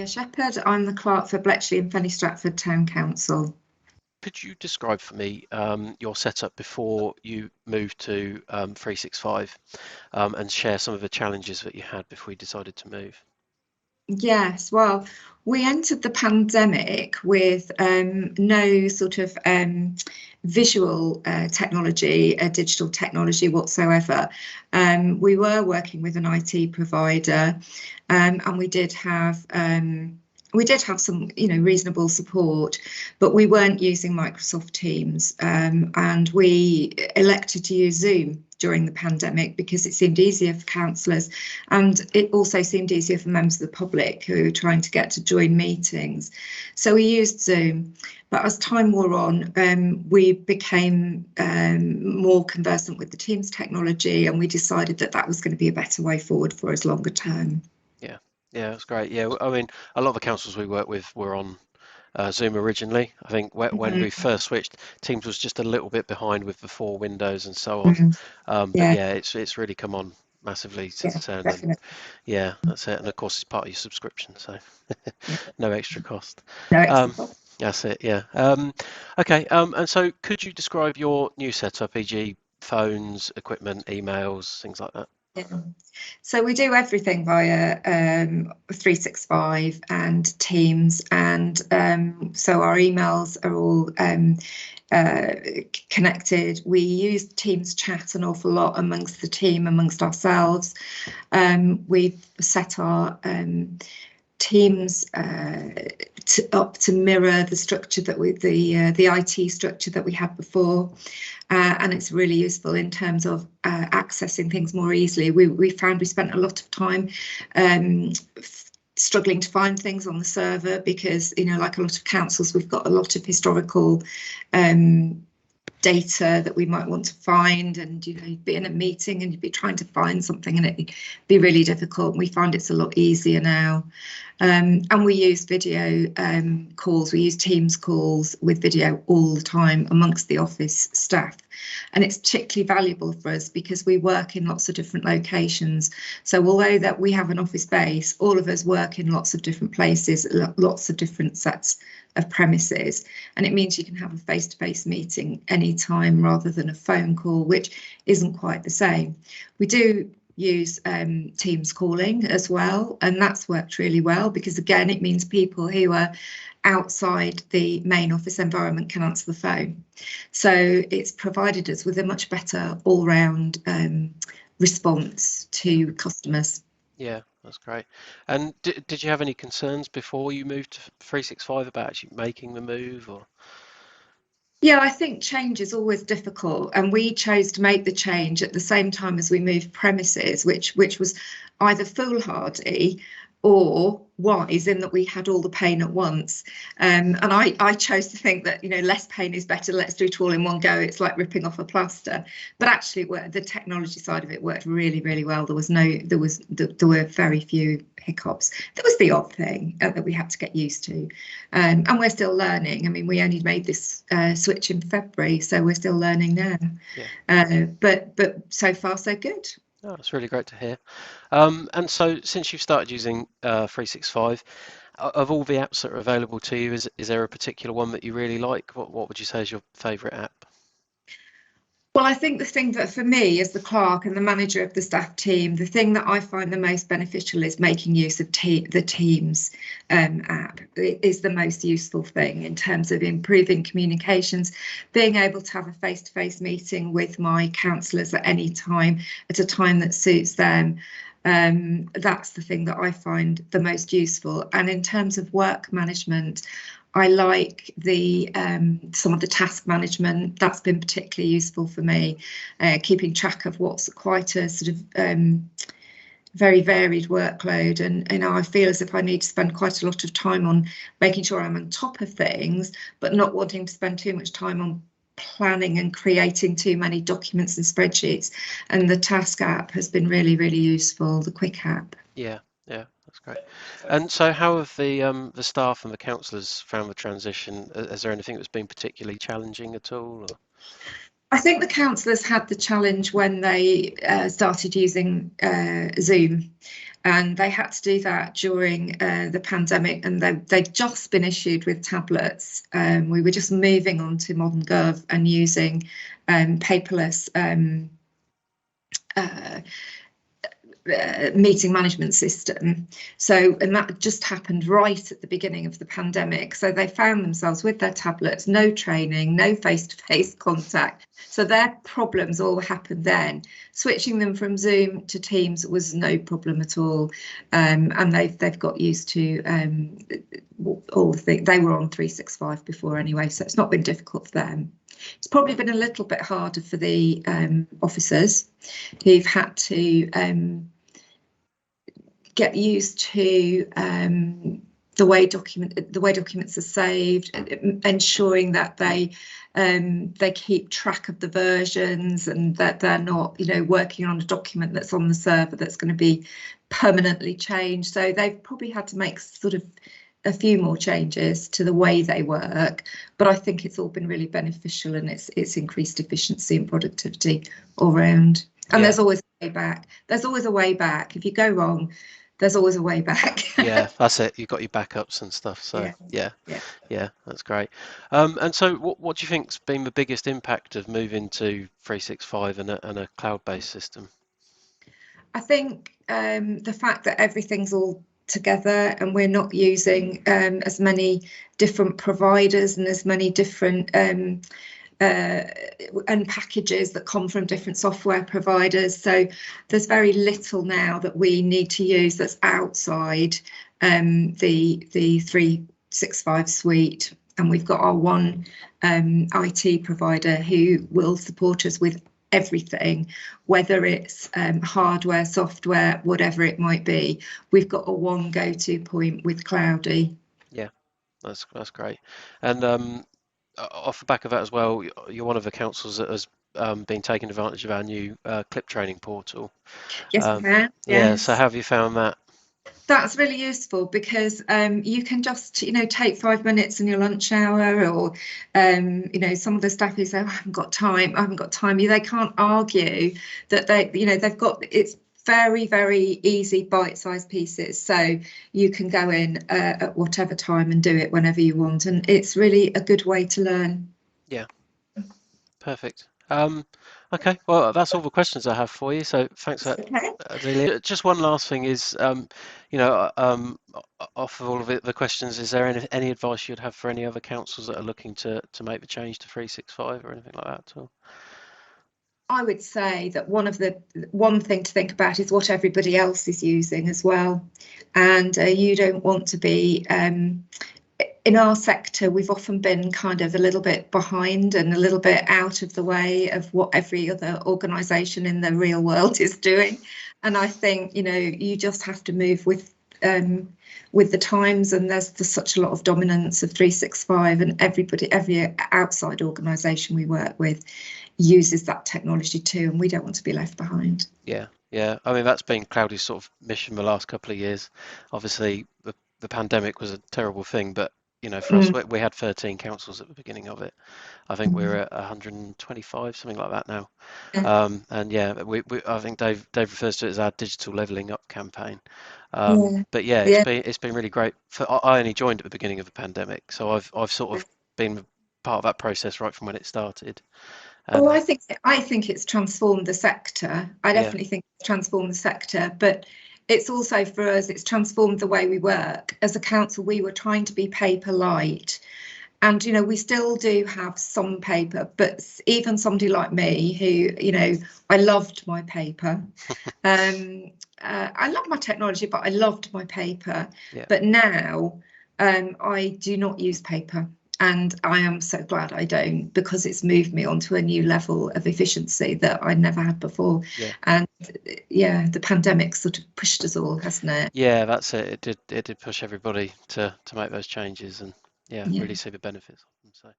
Leah Shepherd. I'm the clerk for Bletchley and Fenny Stratford Town Council. Could you describe for me your setup before you moved to 365 and share some of the challenges that you had before you decided to move? Yes, well, we entered the pandemic with no sort of visual technology, digital technology whatsoever. We were working with an IT provider, and we did have some, reasonable support, but we weren't using Microsoft Teams, and we elected to use Zoom during the pandemic because it seemed easier for councillors, and it also seemed easier for members of the public who were trying to get to join meetings. So we used Zoom, but as time wore on, we became more conversant with the Teams technology, and we decided that that was going to be a better way forward for us longer term. Yeah, that's great. Yeah, I mean, a lot of the councils we work with were on Zoom originally. I think when we first switched, Teams was just a little bit behind with the four windows and so on. Mhm. But Yeah, yeah, it's really come on massively yeah, since then. And definitely. yeah, that's it. And of course, it's part of your subscription, so Yeah. no extra cost. No extra Um, cost. that's it. Yeah. Okay. And so, could you describe your new setup, e.g., phones, equipment, emails, things like that? Yeah. So we do everything via 365 and Teams, and so our emails are all uh, connected. We use Teams chat an awful lot amongst the team, amongst ourselves. We've set our Teams up to mirror the structure that the IT structure that we had before. And it's really useful in terms of accessing things more easily. We found we spent a lot of time struggling to find things on the server because, like a lot of councils, we've got a lot of historical data that we might want to find, and you'd be in a meeting and you'd be trying to find something and it'd be really difficult. We find it's a lot easier now. And we use video calls. We use Teams calls with video all the time amongst the office staff. And it's particularly valuable for us because we work in lots of different locations. So although that we have an office base, all of us work in lots of different places, lots of different sets of premises. And it means you can have a face-to-face meeting anytime rather than a phone call, which isn't quite the same. We do use Teams calling as well, and that's worked really well because, again, it means people who are outside the main office environment can answer the phone. So it's provided us with a much better all-round response to customers. Yeah, that's great. And did you have any concerns before you moved to 365 about actually making the move, or? Yeah, I think change is always difficult, and we chose to make the change at the same time as we moved premises, which was either foolhardy or wise in that we had all the pain at once. And I chose to think that less pain is better. Let's do it all in one go. It's like ripping off a plaster. But actually, the technology side of it worked really, really well. There were very few hiccups. There was the odd thing that we had to get used to, and we're still learning. I mean, we only made this switch in February, so we're still learning now. Yeah. But so far so good. Oh, that's really great to hear. And so, since you've started using 365, of all the apps that are available to you, is there a particular one that you really like? What would you say is your favourite app? Well, I think the thing that for me as the clerk and the manager of the staff team, the thing that I find the most beneficial is making use of the Teams app. It is the most useful thing in terms of improving communications, being able to have a face-to-face meeting with my councillors at any time, at a time that suits them. That's the thing that I find the most useful. And in terms of work management, I like the some of the task management. That's been particularly useful for me, keeping track of what's quite a sort of very varied workload. And I feel as if I need to spend quite a lot of time on making sure I'm on top of things, but not wanting to spend too much time on planning and creating too many documents and spreadsheets. And the task app has been really, really useful, the quick app. Yeah, yeah, that's great. And so, how have the staff and the councillors found the transition? Is there anything that's been particularly challenging at all? Or? I think the councillors had the challenge when they started using Zoom. and they had to do that during the pandemic, and they'd just been issued with tablets. We were just moving on to Modern Gov and using paperless meeting management system. So, and that just happened right at the beginning of the pandemic. So they found themselves with their tablets, no training, no face-to-face contact. So their problems all happened then. Switching them from Zoom to Teams was no problem at all. And they've got used to all the things. They were on 365 before anyway, so it's not been difficult for them. It's probably been a little bit harder for the officers who've had to get used to the way documents are saved, ensuring that they keep track of the versions, and that they're not, working on a document that's on the server that's going to be permanently changed. So they've probably had to make sort of a few more changes to the way they work, but I think it's all been really beneficial, and it's increased efficiency and productivity all round. And there's always a way back. There's always a way back. If you go wrong, there's always a way back. Yeah, that's it. You've got your backups and stuff. So yeah, that's great. And so what do you think's been the biggest impact of moving to 365 and a cloud-based system? I think the fact that everything's all together and we're not using as many different providers and as many different and packages that come from different software providers. So there's very little now that we need to use that's outside the 365 suite. And we've got our one IT provider who will support us with everything, whether it's hardware, software, whatever it might be. We've got a one go-to point with Cloudy. Yeah, that's great. And off the back of that as well, you're one of the councils that has been taking advantage of our new clip training portal. Yes, I can. Yeah, Yes. so how have you found that? That's really useful because you can just, take 5 minutes in your lunch hour, or, some of the staff who say, I haven't got time. They can't argue that they've got, it's very, very easy bite-sized pieces. So you can go in at whatever time and do it whenever you want. And it's really a good way to learn. Yeah, perfect. Okay, well, that's all the questions I have for you. So thanks, Adelia. Just one last thing is, off of all of the questions, is there any advice you'd have for any other councils that are looking to make the change to 365 or anything like that at all? I would say that one thing to think about is what everybody else is using as well. And you don't want to be, in our sector, we've often been kind of a little bit behind and a little bit out of the way of what every other organisation in the real world is doing. And I think, you just have to move with the times, and there's such a lot of dominance of 365, and every outside organisation we work with uses that technology too, and we don't want to be left behind. Yeah. I mean, that's been Cloudy's sort of mission the last couple of years. Obviously, the pandemic was a terrible thing, but for us, we had 13 councils at the beginning of it. I think we're at 125, something like that now. And yeah, I think Dave refers to it as our digital levelling up campaign. But yeah, it's been really great. I only joined at the beginning of the pandemic, so I've sort of been part of that process right from when it started. Well, I think it's transformed the sector. I definitely think it's transformed the sector, but it's also, for us, it's transformed the way we work. As a council, we were trying to be paper light, and we still do have some paper, but even somebody like me who, I loved my paper. I love my technology, but I loved my paper. But now I do not use paper. And I am so glad I don't, because it's moved me onto a new level of efficiency that I never had before. And the pandemic sort of pushed us all, hasn't it? Yeah, that's it. It did push everybody to make those changes, and really see the benefits of them. So.